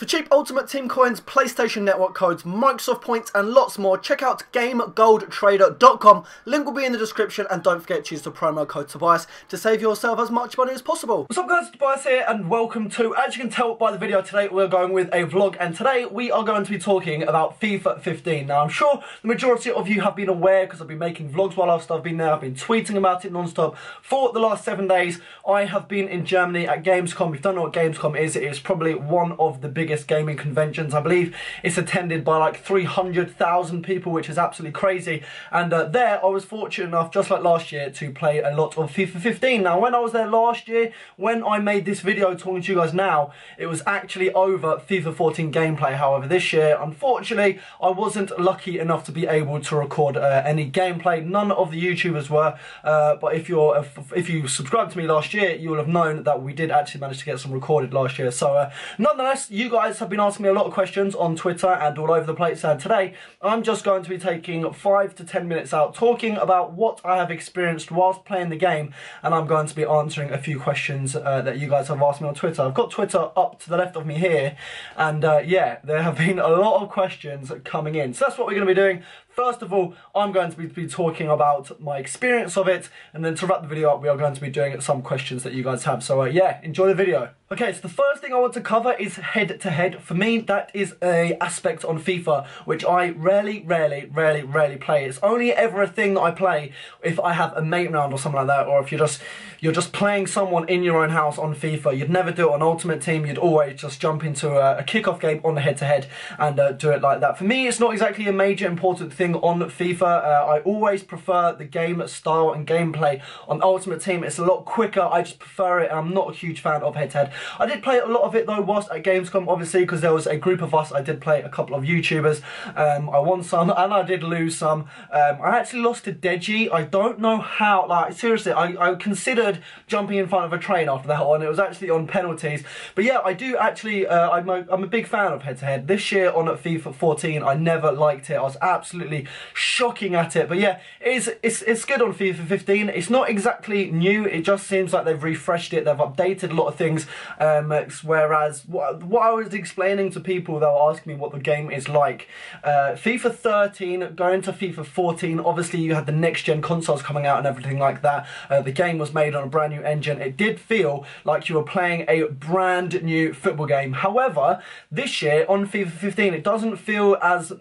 For cheap Ultimate Team coins, PlayStation Network codes, Microsoft points and lots more, check out GameGoldTrader.com. Link will be in the description, and don't forget to use the promo code Tobias to save yourself as much money as possible. What's up guys, Tobias here and welcome to, as you can tell by the video today, we're going with a vlog, and today we are going to be talking about FIFA 15. Now I'm sure the majority of you have been aware because I've been making vlogs while I've been there, I've been tweeting about it non-stop for the last 7 days. I have been in Germany at Gamescom. If you don't know what Gamescom is, it is probably one of the biggest gaming conventions. I believe it's attended by like 300,000 people, which is absolutely crazy. And there I was fortunate enough, just like last year, to play a lot of FIFA 15. Now when I was there last year, when I made this video talking to you guys now, it was actually over FIFA 14 gameplay. However, this year, unfortunately, I wasn't lucky enough to be able to record any gameplay. None of the YouTubers were, but if you subscribed to me last year, you will have known that we did actually manage to get some recorded last year. So nonetheless, you guys have been asking me a lot of questions on Twitter and all over the place, and today I'm just going to be taking 5 to 10 minutes out talking about what I have experienced whilst playing the game, and I'm going to be answering a few questions that you guys have asked me on Twitter. I've got Twitter up to the left of me here, and yeah, there have been a lot of questions coming in, so that's what we're going to be doing. First of all, I'm going to be talking about my experience of it, and then to wrap the video up, we are going to be doing some questions that you guys have. So yeah, enjoy the video. Okay, so the first thing I want to cover is head-to-head. For me, that is an aspect on FIFA which I rarely play. It's only ever a thing that I play if I have a mate round or something like that, or if you're just playing someone in your own house on FIFA. You'd never do it on Ultimate Team. You'd always just jump into a kickoff game on the head-to-head and do it like that. For me, it's not exactly a major important thing on FIFA. I always prefer the game style and gameplay on Ultimate Team. It's a lot quicker. I just prefer it, and I'm not a huge fan of head-to-head. I did play a lot of it though whilst at Gamescom, obviously, because there was a group of us. I did play a couple of YouTubers. I won some and I did lose some. I actually lost to Deji. I don't know how, like seriously, I considered jumping in front of a train after that one. It was actually on penalties. But yeah, I do actually, I'm a big fan of head-to-head. This year on FIFA 14, I never liked it. I was absolutely shocking at it. But yeah, it's good on FIFA 15. It's not exactly new. It just seems like they've refreshed it. They've updated a lot of things. Whereas what I was explaining to people that were asking me what the game is like, FIFA 13 going to FIFA 14, obviously you had the next gen consoles coming out and everything like that. The game was made on a brand new engine. It did feel like you were playing a brand new football game. However, this year on FIFA 15, it doesn't feel as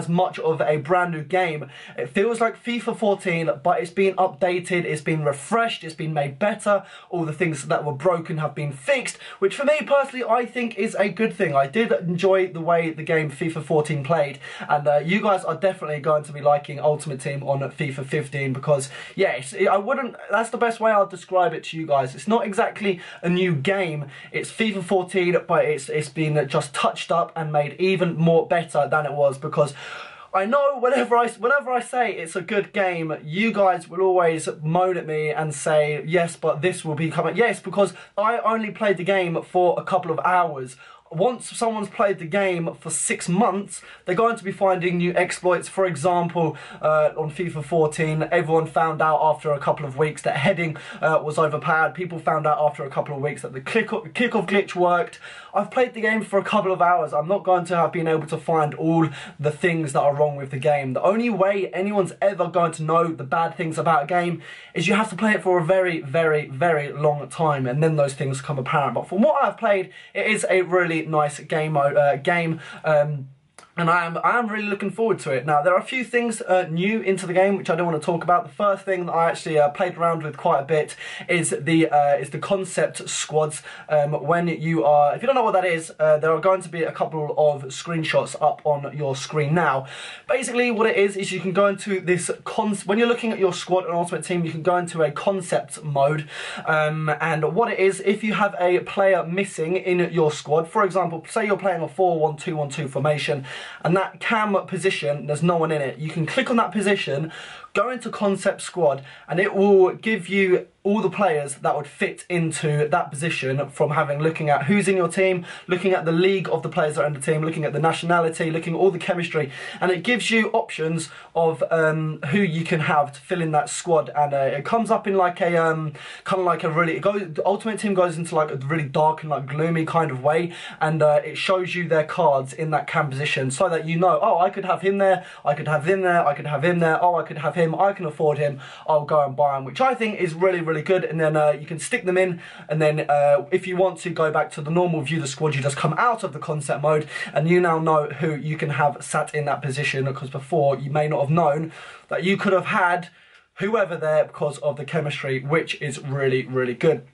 much of a brand new game. It feels like FIFA 14, but it's been updated, it's been refreshed, it's been made better. All the things that were broken have been fixed, which for me personally I think is a good thing. I did enjoy the way the game FIFA 14 played, and you guys are definitely going to be liking Ultimate Team on FIFA 15 because yeah, that's the best way I'll describe it to you guys. It's not exactly a new game, it's FIFA 14, but it's been just touched up and made even more better than it was, because I know whenever I say it's a good game, you guys will always moan at me and say, yes, but this will be coming. Yes, because I only played the game for a couple of hours. Once someone's played the game for 6 months, they're going to be finding new exploits. For example, on FIFA 14, everyone found out after a couple of weeks that heading was overpowered. People found out after a couple of weeks that the kickoff glitch worked. I've played the game for a couple of hours. I'm not going to have been able to find all the things that are wrong with the game. The only way anyone's ever going to know the bad things about a game is you have to play it for a very long time, and then those things become apparent. But from what I've played, it is a really nice game, and I am really looking forward to it. Now, there are a few things new into the game which I don't want to talk about. The first thing that I actually played around with quite a bit is the concept squads. When you are, if you don't know what that is, there are going to be a couple of screenshots up on your screen now. Basically, what it is you can go into this when you're looking at your squad on Ultimate Team, you can go into a concept mode, and what it is, if you have a player missing in your squad, for example, say you're playing a 4-1-2-1-2 formation, and that cam position, there's no one in it. You can click on that position, go into concept squad, and it will give you all the players that would fit into that position, from looking at who's in your team, looking at the league of the players that are in the team, looking at the nationality, looking at all the chemistry, and it gives you options of who you can have to fill in that squad. And it comes up in like a kind of like a really, the Ultimate Team goes into like a really dark and like gloomy kind of way, and it shows you their cards in that cam position, so that you know, oh, I could have him there, I could have him there, I could have him there, oh, I could have him, I can afford him, I'll go and buy him, which I think is really, really good. And then you can stick them in, and then if you want to go back to the normal view the squad, you just come out of the concept mode, and you now know who you can have sat in that position, because before you may not have known that you could have had whoever there because of the chemistry, which is really, really good.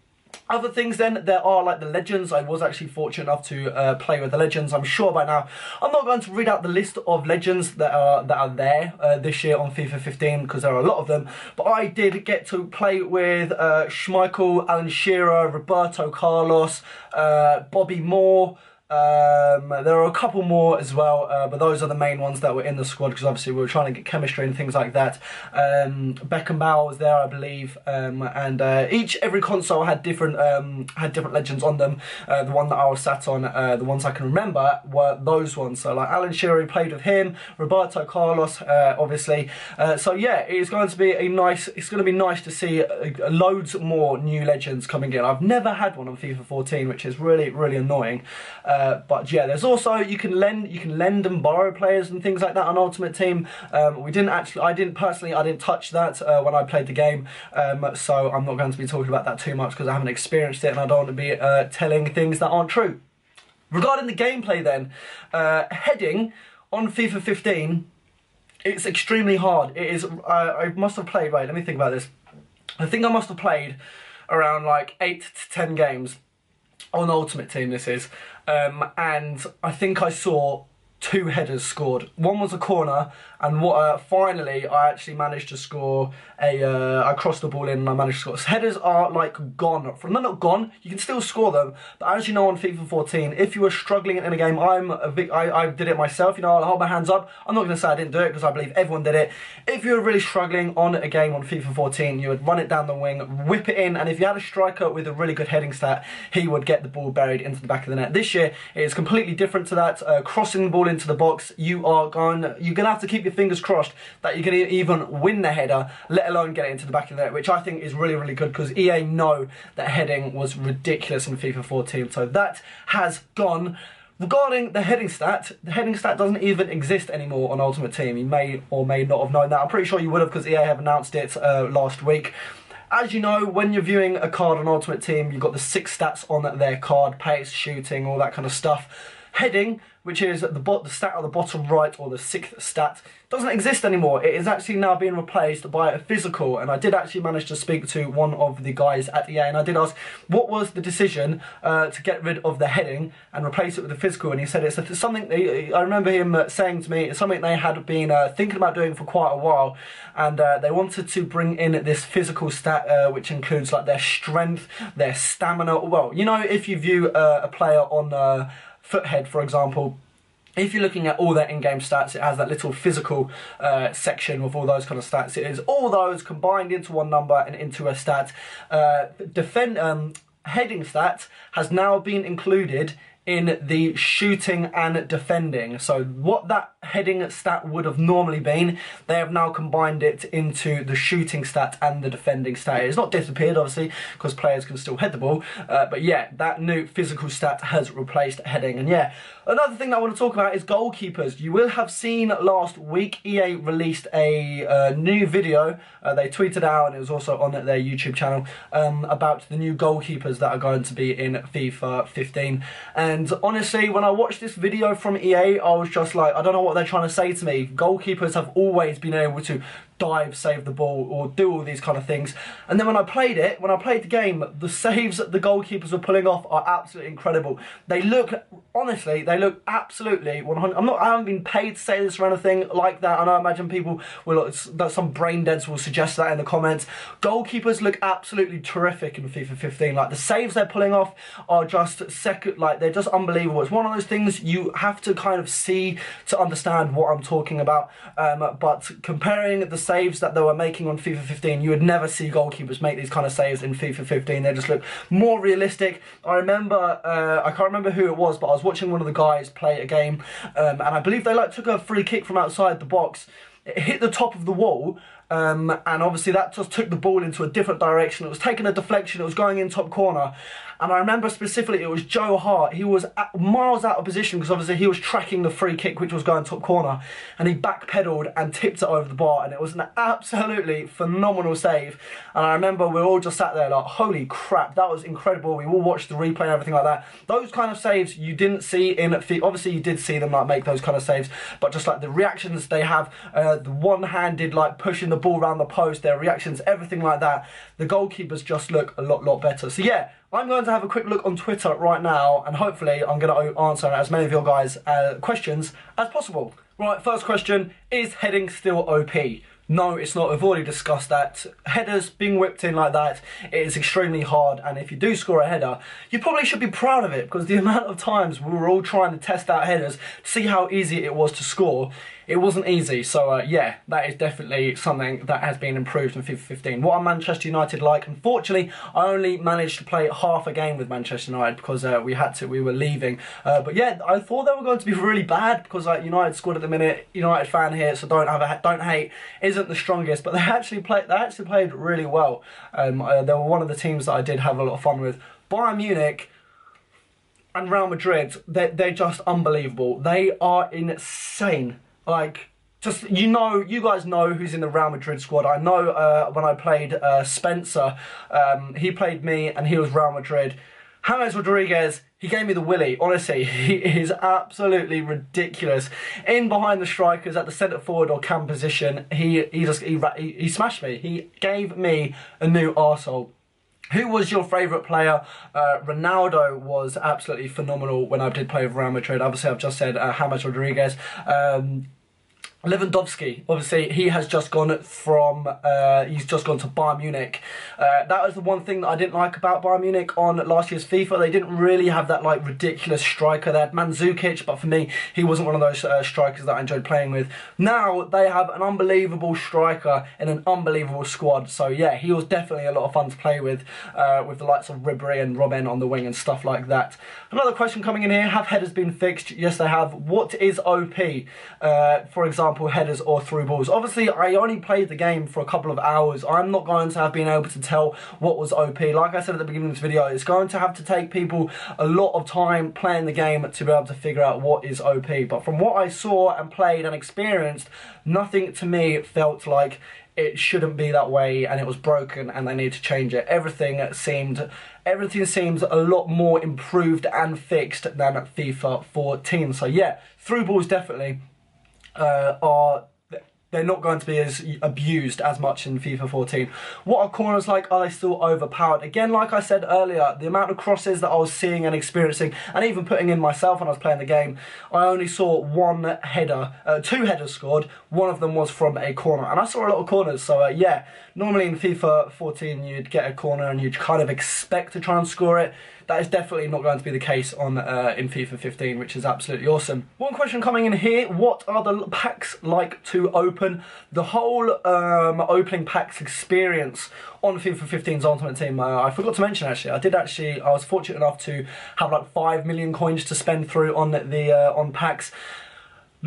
Other things then, there are like the legends. I was actually fortunate enough to play with the legends. I'm sure by now I'm not going to read out the list of legends that are there this year on FIFA 15, because there are a lot of them, but I did get to play with Schmeichel, Alan Shearer, Roberto Carlos, Bobby Moore. There are a couple more as well, but those are the main ones that were in the squad, because obviously we were trying to get chemistry and things like that. Beckenbauer was there, I believe, and every console had different legends on them. The one that I was sat on, the ones I can remember were those ones. So like Alan Shearer, played with him, Roberto Carlos, obviously. So yeah, it's going to be nice to see loads more new legends coming in. I've never had one on FIFA 14, which is really, really annoying. But yeah, there's also, you can lend and borrow players and things like that on Ultimate Team. I didn't touch that when I played the game, so I'm not going to be talking about that too much, because I haven't experienced it and I don't want to be telling things that aren't true. Regarding the gameplay then, heading on FIFA 15, it's extremely hard. It is, I must have played, wait, let me think about this. I think I must have played around like 8 to 10 games on Ultimate Team, this is, and I think I saw 2 headers scored. One was a corner, and finally I actually managed to score I crossed the ball in and I managed to score. So headers are like gone. They're not gone, you can still score them, but as you know on FIFA 14, if you were struggling in a game, I did it myself, you know, I'll hold my hands up. I'm not going to say I didn't do it, because I believe everyone did it. If you were really struggling on a game on FIFA 14, you would run it down the wing, whip it in, and if you had a striker with a really good heading stat, he would get the ball buried into the back of the net. This year, it is completely different to that. Crossing the ball into the box, you're going to have to keep your fingers crossed that you can even win the header, let alone get it into the back of the net, which I think is really, really good, because EA know that heading was ridiculous in FIFA 14. So that has gone. Regarding the heading stat doesn't even exist anymore on Ultimate Team. You may or may not have known that. I'm pretty sure you would have, because EA have announced it last week. As you know, when you're viewing a card on Ultimate Team, you've got the 6 stats on their card: pace, shooting, all that kind of stuff. Heading, which is the stat at the bottom right, or the 6th stat, doesn't exist anymore. It is actually now being replaced by a physical, and I did actually manage to speak to one of the guys at EA, and I did ask what was the decision to get rid of the heading and replace it with the physical, and he said it's something, I remember him saying to me, it's something they had been thinking about doing for quite a while, and they wanted to bring in this physical stat, which includes like their strength, their stamina. Well, you know, if you view a player on Foothead, for example, if you're looking at all their in-game stats, it has that little physical section with all those kind of stats. It is all those combined into one number and into a stat. Heading stat has now been included in the shooting and defending. So what that heading stat would have normally been, they have now combined it into the shooting stat and the defending stat. It's not disappeared, obviously, because players can still head the ball, but yeah, that new physical stat has replaced heading. And yeah, another thing that I want to talk about is goalkeepers. You will have seen last week EA released a new video. They tweeted out, and it was also on their YouTube channel, about the new goalkeepers that are going to be in FIFA 15. And honestly, when I watched this video from EA, I was just like, I don't know what they're trying to say to me. Goalkeepers have always been able to dive, save the ball, or do all these kind of things. And then when I played the game, the saves that the goalkeepers were pulling off are absolutely incredible. They look, honestly, they look absolutely 100. I haven't been paid to say this or anything like that. And I imagine people will, that some brain deads will suggest that in the comments. Goalkeepers look absolutely terrific in FIFA 15. Like, the saves they're pulling off are just they're just unbelievable. It's one of those things you have to kind of see to understand what I'm talking about. But comparing the saves that they were making on FIFA 15, you would never see goalkeepers make these kind of saves in FIFA 15. They just look more realistic. I remember, I can't remember who it was, but I was watching one of the guys play a game, and I believe they like took a free kick from outside the box. It hit the top of the wall, and obviously that just took the ball into a different direction. It was taking a deflection, it was going in top corner. And I remember specifically it was Joe Hart. He was miles out of position because obviously he was tracking the free kick which was going top corner, and he backpedaled and tipped it over the bar, and it was an absolutely phenomenal save. And I remember we all just sat there like, holy crap, that was incredible. We all watched the replay and everything like that. Those kind of saves you didn't see in FIFA. Obviously you did see them like make those kind of saves, but just like the reactions they have, the one-handed like pushing the ball around the post, their reactions, everything like that, the goalkeepers just look a lot better. So yeah, I'm going to have a quick look on Twitter right now, and hopefully I'm going to answer as many of your guys' questions as possible. Right, first question, is heading still OP? No, it's not. We've already discussed that. Headers being whipped in like that, it is extremely hard, and if you do score a header, you probably should be proud of it, because the amount of times we were all trying to test out headers to see how easy it was to score, it wasn't easy. So yeah, that is definitely something that has been improved in FIFA 15. What are Manchester United like? Unfortunately, I only managed to play half a game with Manchester United because we were leaving. But yeah, I thought they were going to be really bad because like United squad at the minute, United fan here, so don't hate, isn't the strongest, but they actually played really well. They were one of the teams that I did have a lot of fun with. Bayern Munich and Real Madrid, they're just unbelievable. They are insane. Like, just, you guys know who's in the Real Madrid squad. I know when I played Spencer, he played me and he was Real Madrid. James Rodriguez, he gave me the willy. Honestly, he is absolutely ridiculous. In behind the strikers at the centre forward or cam position, he smashed me. He gave me a new arsehole. Who was your favourite player? Ronaldo was absolutely phenomenal when I did play with Real Madrid. Obviously, I've just said James Rodriguez. Lewandowski, obviously, he has just gone from, he's just gone to Bayern Munich. That was the one thing that I didn't like about Bayern Munich on last year's FIFA. They didn't really have that, like, ridiculous striker. They had Mandzukic, but for me, he wasn't one of those strikers that I enjoyed playing with. Now, they have an unbelievable striker and an unbelievable squad. So, yeah, he was definitely a lot of fun to play with the likes of Ribery and Robben on the wing and stuff like that. Another question coming in here, have headers been fixed? Yes, they have. What is OP? For example, headers or through balls. Obviously, I only played the game for a couple of hours. I'm not going to have been able to tell what was OP. Like I said at the beginning of this video, it's going to have to take people a lot of time playing the game to be able to figure out what is OP. But from what I saw and played and experienced, nothing to me felt like it shouldn't be that way and it was broken and they need to change it. Everything seems a lot more improved and fixed than at FIFA 14. So yeah, through balls definitely they're not going to be as abused as much in FIFA 14. What are corners like? Are they still overpowered? Again, like I said earlier, the amount of crosses that I was seeing and experiencing, and even putting in myself when I was playing the game, I only saw one header, two headers scored. One of them was from a corner, and I saw a lot of corners. So yeah, normally in FIFA 14 you'd get a corner and you'd kind of expect to try and score it. That is definitely not going to be the case on in FIFA 15, which is absolutely awesome. One question coming in here, what are the packs like to open? The whole opening packs experience on FIFA 15's Ultimate Team, I forgot to mention actually, I was fortunate enough to have like 5 million coins to spend through on the on packs.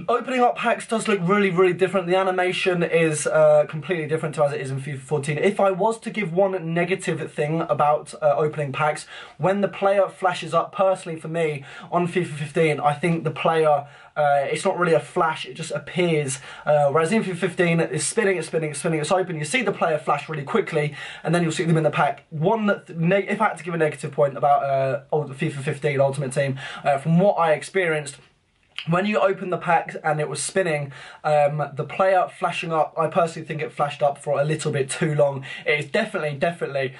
Opening up packs does look really different. The animation is completely different to as it is in FIFA 14. If I was to give one negative thing about opening packs, when the player flashes up, personally for me, on FIFA 15, I think the player, it's not really a flash, it just appears. Whereas in FIFA 15, it's spinning, it's open, you see the player flash really quickly, and then you'll see them in the pack. If I had to give a negative point about FIFA 15 Ultimate Team, from what I experienced, when you open the pack and it was spinning, the player flashing up, I personally think it flashed up for a little bit too long. It is definitely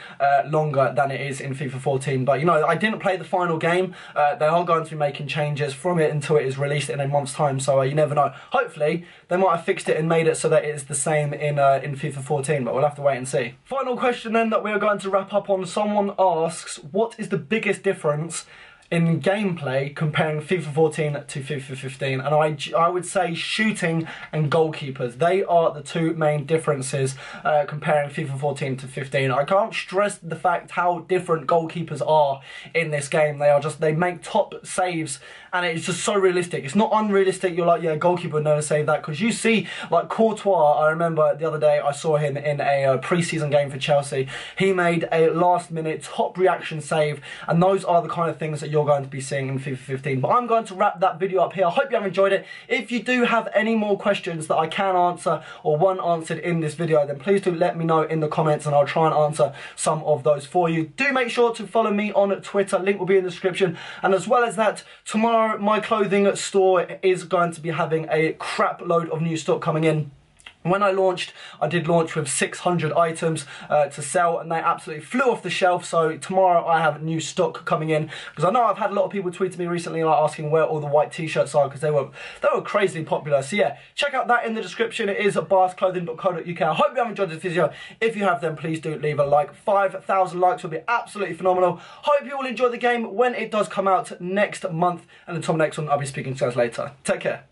longer than it is in FIFA 14. But you know, I didn't play the final game. They are going to be making changes from it until it is released in a month's time. So you never know. Hopefully, they might have fixed it and made it so that it is the same in FIFA 14. But we'll have to wait and see. Final question then that we are going to wrap up on. Someone asks, what is the biggest difference in gameplay comparing FIFA 14 to FIFA 15, and I would say shooting and goalkeepers. They are the two main differences comparing FIFA 14 to 15. I can't stress the fact how different goalkeepers are in this game. They make top saves, and it's just so realistic. It's not unrealistic. You're like, yeah, goalkeeper would never save that, because you see like Courtois. I remember the other day I saw him in a pre-season game for Chelsea. He made a last-minute top reaction save, and those are the kind of things that you're going to be seeing in FIFA 15. But I'm going to wrap that video up here. I hope you have enjoyed it. If you do have any more questions that I can answer or want answered in this video, then please do let me know in the comments, and I'll try and answer some of those for you. Do make sure to follow me on Twitter. Link will be in the description. And as well as that, tomorrow my clothing store is going to be having a crap load of new stock coming in. When I launched, I did launch with 600 items to sell, and they absolutely flew off the shelf. So tomorrow I have new stock coming in, because I know I've had a lot of people tweet to me recently like asking where all the white t-shirts are, because they were crazily popular. So yeah, check out that in the description. It is biasclothing.co.uk. I hope you have enjoyed this video. If you have, then please do leave a like. 5,000 likes would be absolutely phenomenal. Hope you all enjoy the game when it does come out next month, and until next one, I'll be speaking to you guys later. Take care.